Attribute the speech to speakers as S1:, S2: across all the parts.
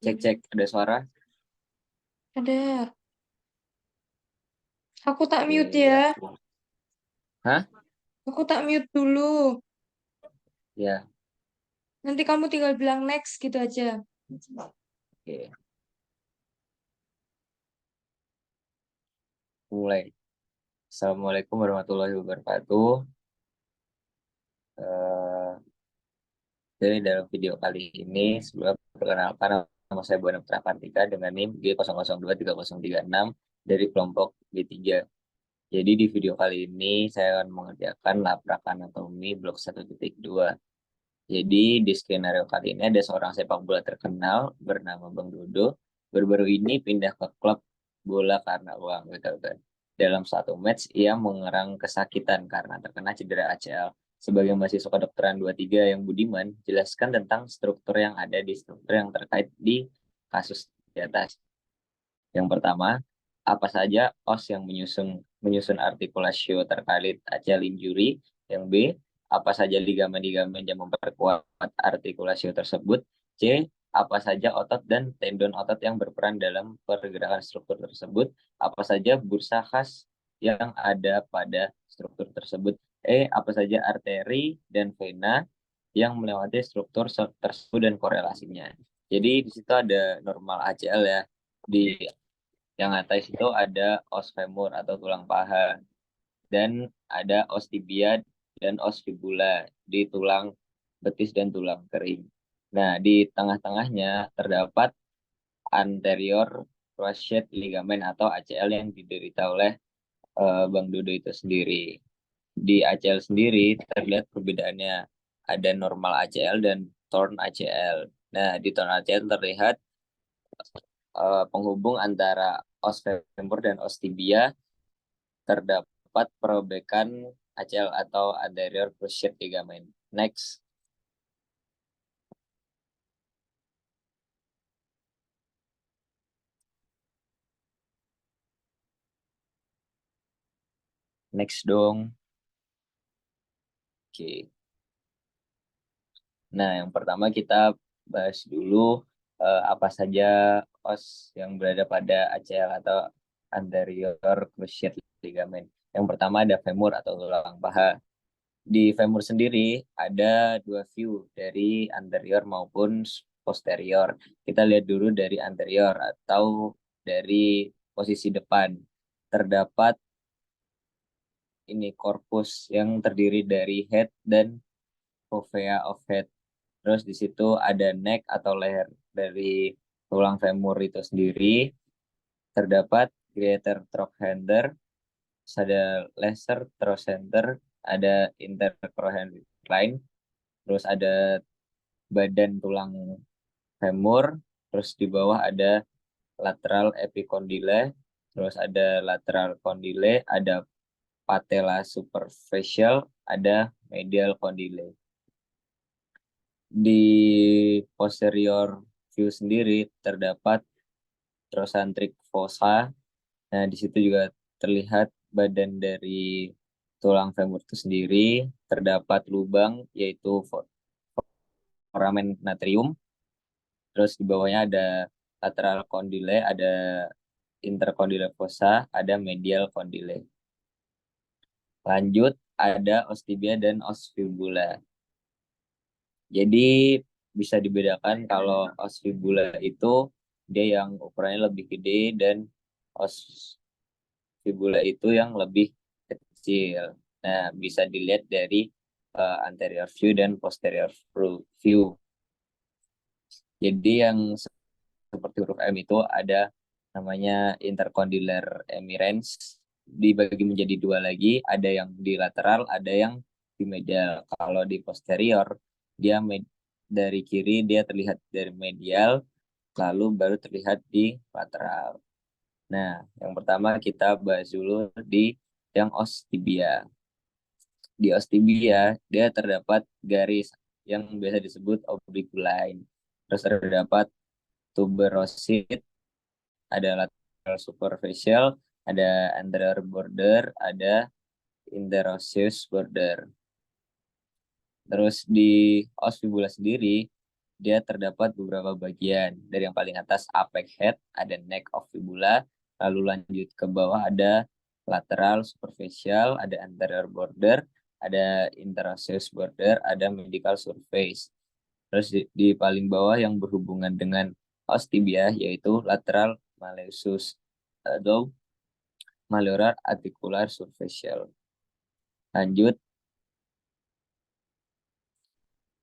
S1: Cek, ada suara?
S2: Ada. Aku tak mute
S1: Oke,
S2: ya.
S1: Hah?
S2: Aku tak mute dulu.
S1: Ya,
S2: Nanti kamu tinggal bilang next gitu aja.
S1: oke. Mulai. Assalamualaikum warahmatullahi wabarakatuh. Eh, Jadi dalam video kali ini, sebelum perkenalkan, nama saya Buana Putra Kartika dengan NIM G00230036 dari kelompok B3. Jadi di video kali ini saya akan mengerjakan labrak anatomi blok 1.2. Jadi di skenario kali ini ada seorang sepak bola terkenal bernama Bang Dodo. Baru-baru ini pindah ke klub bola karena uang, gitu kan. Dalam satu match, ia mengerang kesakitan karena terkena cedera ACL. Sebagai mahasiswa kedokteran 23 yang budiman, jelaskan tentang struktur yang ada di struktur yang terkait di kasus di atas. Yang pertama, apa saja os yang menyusun menyusun artikulasio terkait ACL injury. Yang B, apa saja ligamen-ligamen yang memperkuat artikulasio tersebut. C, apa saja otot dan tendon otot yang berperan dalam pergerakan struktur tersebut. Apa saja bursa khas yang ada pada struktur tersebut. E, apa saja arteri dan vena yang melewati struktur tersebut dan korelasinya. Jadi di situ ada normal ACL ya. Di yang atas itu ada os femur atau tulang paha dan ada os tibia dan os fibula di tulang betis dan tulang kering. Nah, di tengah-tengahnya terdapat anterior cruciate ligament atau ACL yang diderita oleh Bang Dodo itu sendiri. Di ACL sendiri terlihat perbedaannya. Ada normal ACL dan torn ACL. Nah, di torn ACL terlihat penghubung antara os femur dan os tibia terdapat perobekan ACL atau anterior cruciate ligament. Next, next dong. Oke. Nah, yang pertama kita bahas dulu apa saja os yang berada pada ACL atau anterior cruciate ligament. Yang pertama ada femur atau tulang paha. Di femur sendiri ada dua view dari anterior maupun posterior. Kita lihat dulu dari anterior atau dari posisi depan. Terdapat ini korpus yang terdiri dari head dan fovea of head. Terus di situ ada neck atau leher dari tulang femur itu sendiri. Terdapat greater trochanter, ada lesser trochanter, ada intercrohand line, terus ada badan tulang femur, terus di bawah ada lateral epicondyle, terus ada lateral condyle, ada patella superficial, ada medial condyle. Di posterior view sendiri terdapat trochanteric fossa. Nah, di situ juga terlihat badan dari tulang femur itu sendiri, terdapat lubang yaitu foramen natrium. Terus di bawahnya ada lateral condyle, ada intercondyle fossa, ada medial condyle. Lanjut, ada os tibia dan os fibula. Jadi bisa dibedakan kalau os fibula itu dia yang ukurannya lebih gede dan os fibula itu yang lebih kecil. Nah, bisa dilihat dari anterior view dan posterior view. Jadi yang seperti huruf M itu ada namanya intercondylar emirans, dibagi menjadi dua lagi, ada yang di lateral, ada yang di medial. Kalau di posterior dia dari kiri dia terlihat dari medial, lalu baru terlihat di lateral. Nah, yang pertama kita bahas dulu di yang os tibia. Di os tibia dia terdapat garis yang biasa disebut oblique line. Terus terdapat tuberosid, ada lateral superficial, ada anterior border, ada interosseous border. Terus di os fibula sendiri, dia terdapat beberapa bagian. Dari yang paling atas apex head, ada neck of fibula, lalu lanjut ke bawah ada lateral superficial, ada anterior border, ada interosseous border, ada medial surface. Terus di paling bawah yang berhubungan dengan os tibia yaitu lateral malleus atau malleolar articular superficial. Lanjut.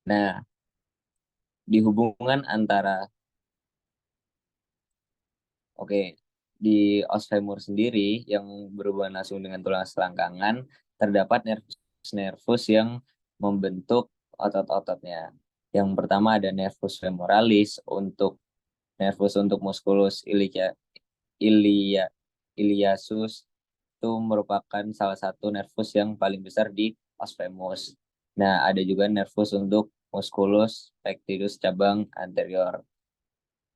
S1: Nah, di hubungan antara Oke, di os femur sendiri yang berhubungan langsung dengan tulang selangkangan, terdapat nervus yang membentuk otot-ototnya. Yang pertama ada nervus femoralis untuk musculus ilia, iliasus, itu merupakan salah satu nervus yang paling besar di os femur. Nah, ada juga nervus untuk musculus pectoris cabang anterior,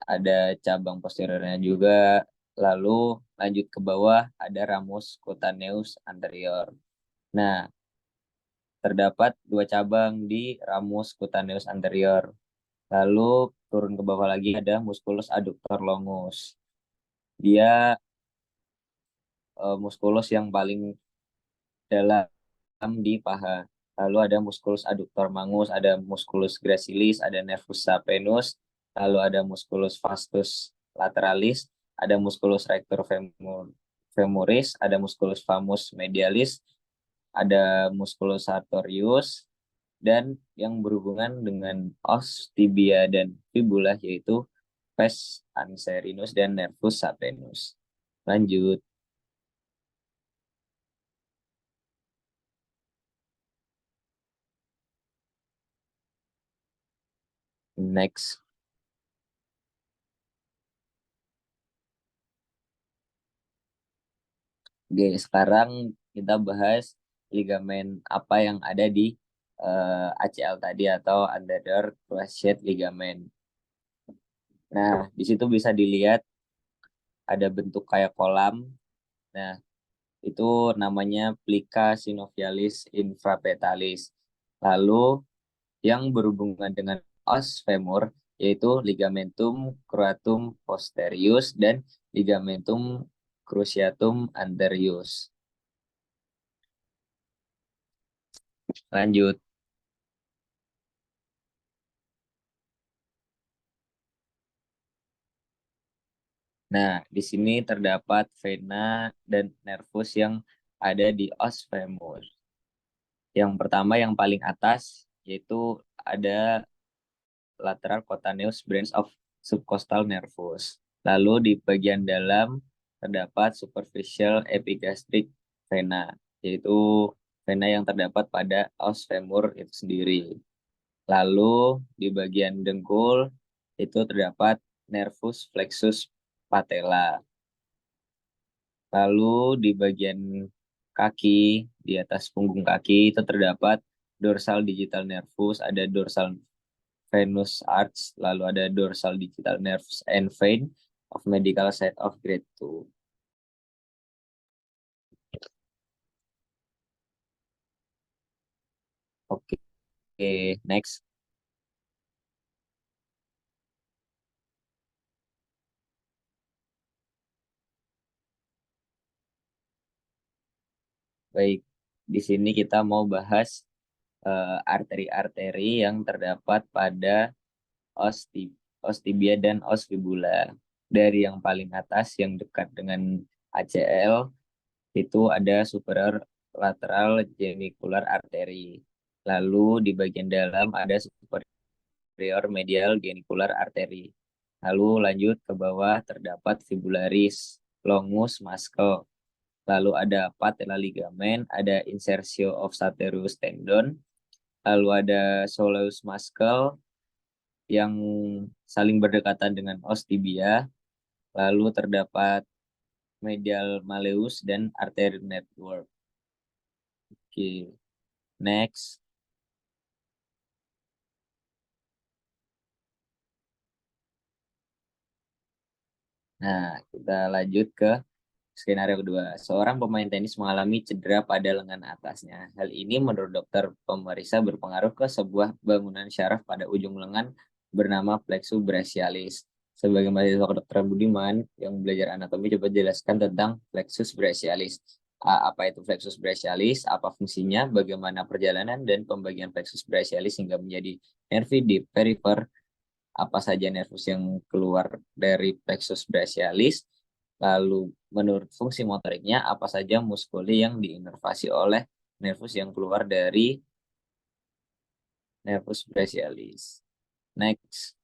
S1: ada cabang posteriornya juga. Lalu lanjut ke bawah ada ramus cutaneus anterior. Nah, terdapat dua cabang di ramus cutaneus anterior. Lalu turun ke bawah lagi ada musculus adductor longus. Dia musculus yang paling dalam di paha. Lalu ada musculus adductor mangus, ada musculus gracilis, ada nervus saphenus, lalu ada musculus vastus lateralis, ada musculus rector femoris, ada musculus famus medialis, ada musculus sartorius, dan yang berhubungan dengan os tibia dan fibula yaitu pes anserinus dan nervus saphenus. Lanjut. Next. Oke, sekarang kita bahas ligamen apa yang ada di ACL tadi atau anterior cruciate ligament. Nah, di situ bisa dilihat ada bentuk kayak kolam. Nah, itu namanya plica synovialis infrapetalis. Lalu yang berhubungan dengan os femur yaitu ligamentum cruatum posterius dan ligamentum cruciatum anterius. Lanjut. Nah, di sini terdapat vena dan nervus yang ada di os femur. Yang pertama yang paling atas yaitu ada lateral cutaneous branch of subcostal nervus. Lalu di bagian dalam terdapat superficial epigastric vena, yaitu vena yang terdapat pada os femur itu sendiri. Lalu di bagian dengkul itu terdapat nervus flexus patella. Lalu di bagian kaki, di atas punggung kaki itu terdapat dorsal digital nervus, ada dorsal venous arch, lalu ada dorsal digital nerves and vein of medial side of grade 2. Oke, next. Baik, di sini kita mau bahas arteri-arteri yang terdapat pada os, os tibia dan os fibula. Dari yang paling atas yang dekat dengan ACL itu ada superior lateral genicular artery. Lalu di bagian dalam ada superior medial genicular artery. Lalu lanjut ke bawah terdapat fibularis, longus, muscle. Lalu ada patella ligament, ada insertio of sartorius tendon, lalu ada soleus muscle yang saling berdekatan dengan os tibia, lalu terdapat medial malleus dan artery network. Oke, next. Nah, kita lanjut ke skenario kedua. Seorang pemain tenis mengalami cedera pada lengan atasnya. Hal ini menurut dokter pemeriksa berpengaruh ke sebuah bangunan syaraf pada ujung lengan bernama plexus brachialis. Sebagai mahasiswa kedokteran Budiman yang belajar anatomi, coba jelaskan tentang plexus brachialis. Apa itu plexus brachialis, apa fungsinya, bagaimana perjalanan dan pembagian plexus brachialis hingga menjadi nervi di perifer, apa saja nervus yang keluar dari plexus brachialis, lalu menurut fungsi motoriknya apa saja muskuli yang diinervasi oleh nervus yang keluar dari nervus brachialis. Next.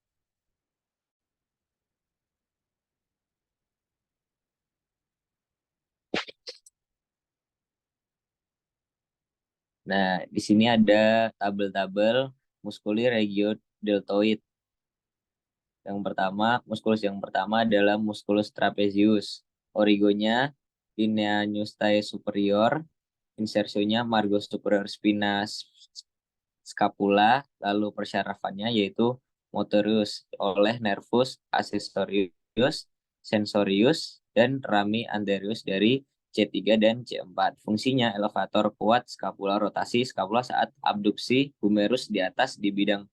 S1: Nah, di sini ada tabel-tabel muskuli regiodeltoid. Yang pertama adalah musculus trapezius. Origonya linea nustae superior, insersionya margo superior spina scapula, lalu persyarafannya yaitu motorius oleh nervus accessorius, sensorius, dan rami anterius dari C3 dan C4. Fungsinya elevator kuat scapula, rotasi scapula saat abduksi humerus di atas di bidang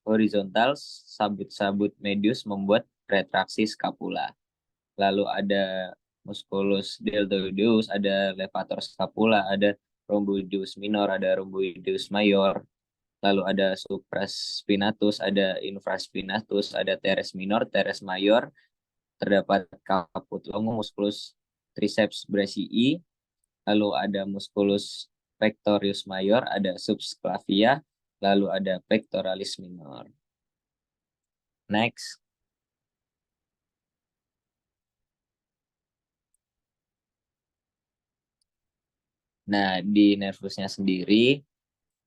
S1: horizontal, sabut-sabut medius membuat retraksi scapula. Lalu ada musculus deltoideus, ada levator scapula, ada rhomboideus minor, ada rhomboideus mayor, lalu ada supraspinatus, ada infraspinatus, ada teres minor, teres mayor, terdapat caput longus, musculus triceps brachii, lalu ada musculus pectorius mayor, ada subsclavia, lalu ada pectoralis minor. Next. Nah, di nervusnya sendiri,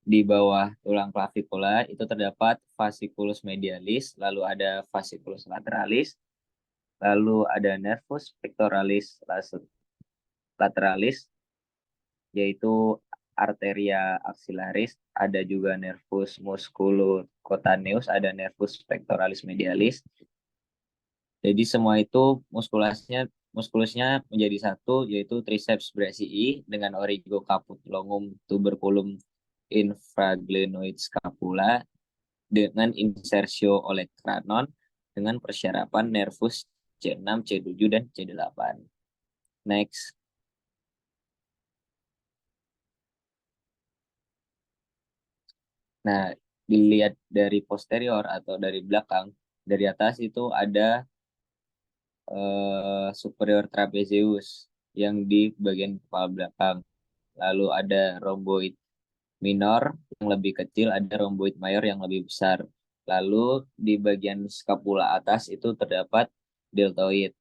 S1: di bawah tulang clavicula itu terdapat fasciculus medialis, lalu ada fasciculus lateralis, lalu ada nervus pectoralis lateralis, yaitu arteria axillaris, ada juga nervus musculocutaneus, ada nervus pectoralis medialis. Jadi semua itu muskulusnya menjadi satu, yaitu triceps brachii dengan origo caput longum tuberculum infraglenoid scapula dengan insersio olecranon dengan persyarapan nervus C6, C7, dan C8. Next. Nah, dilihat dari posterior atau dari belakang, dari atas itu ada superior trapezius yang di bagian kepala belakang. Lalu ada rhomboid minor yang lebih kecil, ada rhomboid mayor yang lebih besar. Lalu di bagian skapula atas itu terdapat deltoid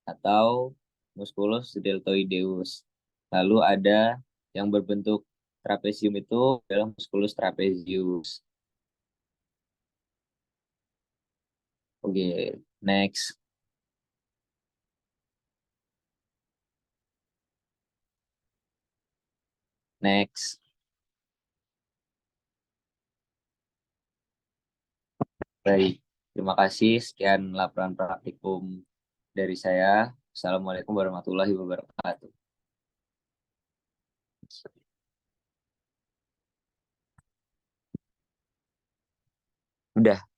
S1: atau musculus deltoideus. Lalu ada yang berbentuk trapezium itu adalah musculus trapezius. Oke, next. Next. Baik. Terima kasih. Sekian laporan praktikum dari saya. Assalamualaikum warahmatullahi wabarakatuh. Udah.